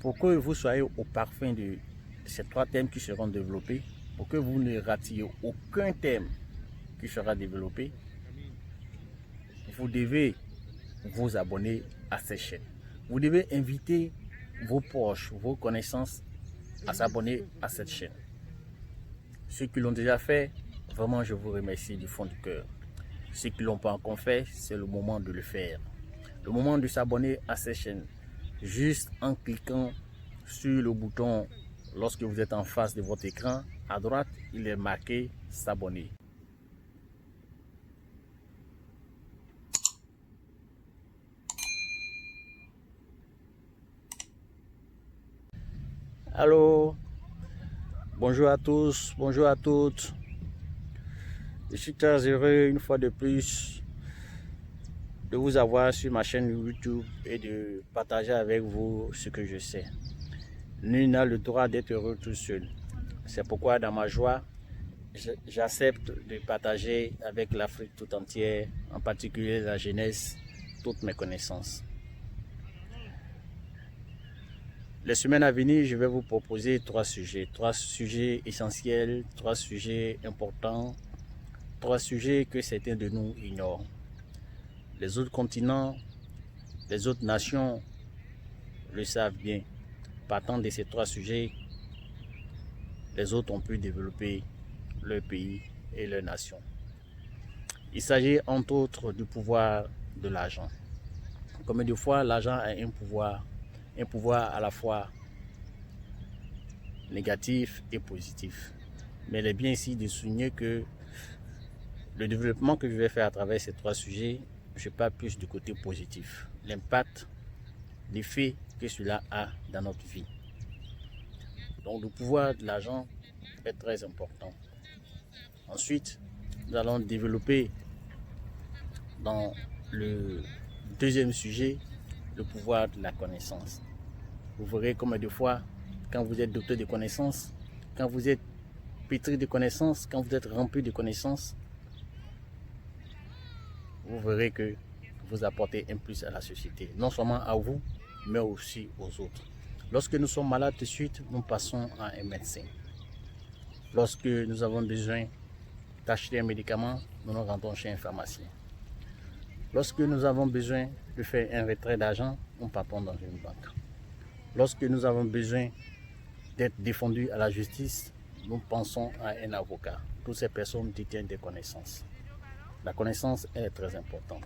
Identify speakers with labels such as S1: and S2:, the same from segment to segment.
S1: pour que vous soyez au parfum de ces 3 thèmes qui seront développés, pour que vous ne ratiez aucun thème qui sera développé, vous devez vous abonner à cette chaîne. Vous devez inviter vos proches, vos connaissances à s'abonner à cette chaîne. Ceux qui l'ont déjà fait, vraiment je vous remercie du fond du cœur. Ceux qui ne l'ont pas encore fait, c'est le moment de le faire. Le moment de s'abonner à cette chaîne. Juste en cliquant sur le bouton lorsque vous êtes en face de votre écran, à droite, il est marqué s'abonner. Allô, bonjour à tous, bonjour à toutes. Je suis très heureux une fois de plus de vous avoir sur ma chaîne YouTube et de partager avec vous ce que je sais. Nul n'a le droit d'être heureux tout seul. C'est pourquoi dans ma joie, j'accepte de partager avec l'Afrique tout entière, en particulier la jeunesse, toutes mes connaissances. Les semaines à venir, je vais vous proposer 3 sujets essentiels, 3 sujets importants, 3 sujets que certains de nous ignorent. Les autres continents, les autres nations le savent bien. Partant de ces 3 sujets, les autres ont pu développer leur pays et leur nation. Il s'agit entre autres du pouvoir de l'argent. Combien de fois l'argent a un pouvoir à la fois négatif et positif. Mais il est bien ici de souligner que le développement que je vais faire à travers ces 3 sujets, je parle plus du côté positif. L'impact, l'effet que cela a dans notre vie. Donc le pouvoir de l'argent est très important. Ensuite, nous allons développer dans le deuxième sujet le pouvoir de la connaissance. Vous verrez combien de fois, quand vous êtes docteur de connaissances, quand vous êtes pétri de connaissances, quand vous êtes rempli de connaissances, vous verrez que vous apportez un plus à la société, non seulement à vous, mais aussi aux autres. Lorsque nous sommes malades tout de suite, nous passons à un médecin. Lorsque nous avons besoin d'acheter un médicament, nous nous rendons chez un pharmacien. Lorsque nous avons besoin de faire un retrait d'argent, nous partons dans une banque. Lorsque nous avons besoin d'être défendus à la justice, nous pensons à un avocat. Toutes ces personnes détiennent des connaissances. La connaissance est très importante.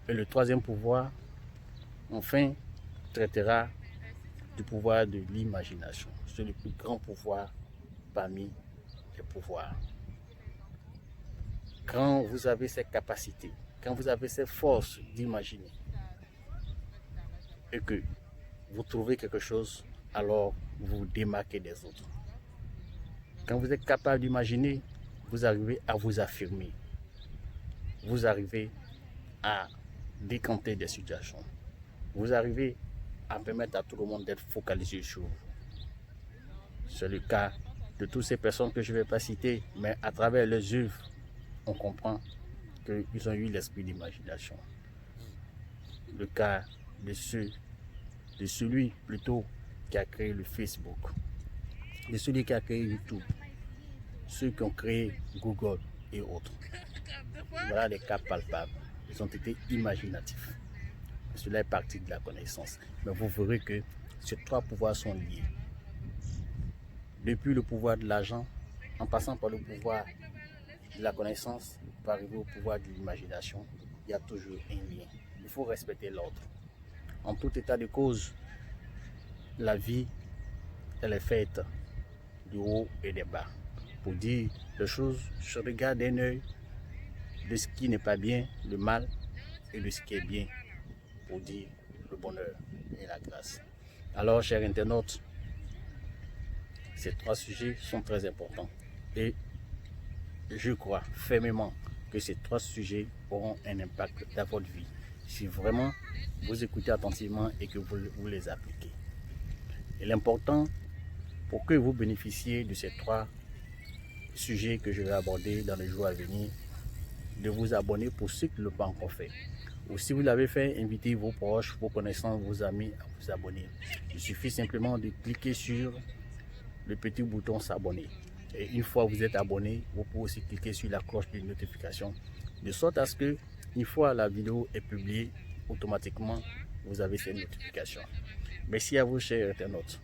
S1: Et le troisième pouvoir, enfin, traitera du pouvoir de l'imagination. C'est le plus grand pouvoir parmi les pouvoirs. Quand vous avez cette capacité, quand vous avez cette force d'imaginer et que vous trouvez quelque chose, alors vous vous démarquez des autres. Quand vous êtes capable d'imaginer, vous arrivez à vous affirmer. Vous arrivez à décanter des situations. Vous arrivez à permettre à tout le monde d'être focalisé sur vous. C'est le cas de toutes ces personnes que je ne vais pas citer, mais à travers leurs œuvres, on comprend qu'ils ont eu l'esprit d'imagination. Le cas de celui plutôt qui a créé le Facebook, de celui qui a créé YouTube, ceux qui ont créé Google et autres. Voilà des cas palpables. Ils ont été imaginatifs. Cela est partie de la connaissance. Mais vous verrez que ces 3 pouvoirs sont liés. Depuis le pouvoir de l'argent, en passant par le pouvoir de la connaissance, pour arriver au pouvoir de l'imagination, il y a toujours un lien. Il faut respecter l'ordre. En tout état de cause, la vie, elle est faite du haut et des bas. Pour dire les choses, je regarde d'un œil de ce qui n'est pas bien, le mal, et de ce qui est bien, pour dire le bonheur et la grâce. Alors, chers internautes, ces 3 sujets sont très importants. Et je crois fermement que ces 3 sujets auront un impact dans votre vie, si vraiment vous écoutez attentivement et que vous les appliquez. Et l'important, pour que vous bénéficiez de ces 3 sujets que je vais aborder dans les jours à venir, de vous abonner pour ceux qui ne l'ont pas encore fait. Ou si vous l'avez fait, invitez vos proches, vos connaissances, vos amis à vous abonner. Il suffit simplement de cliquer sur le petit bouton s'abonner. Et une fois que vous êtes abonné, vous pouvez aussi cliquer sur la cloche de notification, de sorte à ce que, une fois la vidéo est publiée, automatiquement, vous avez cette notification. Merci à vous, chers internautes.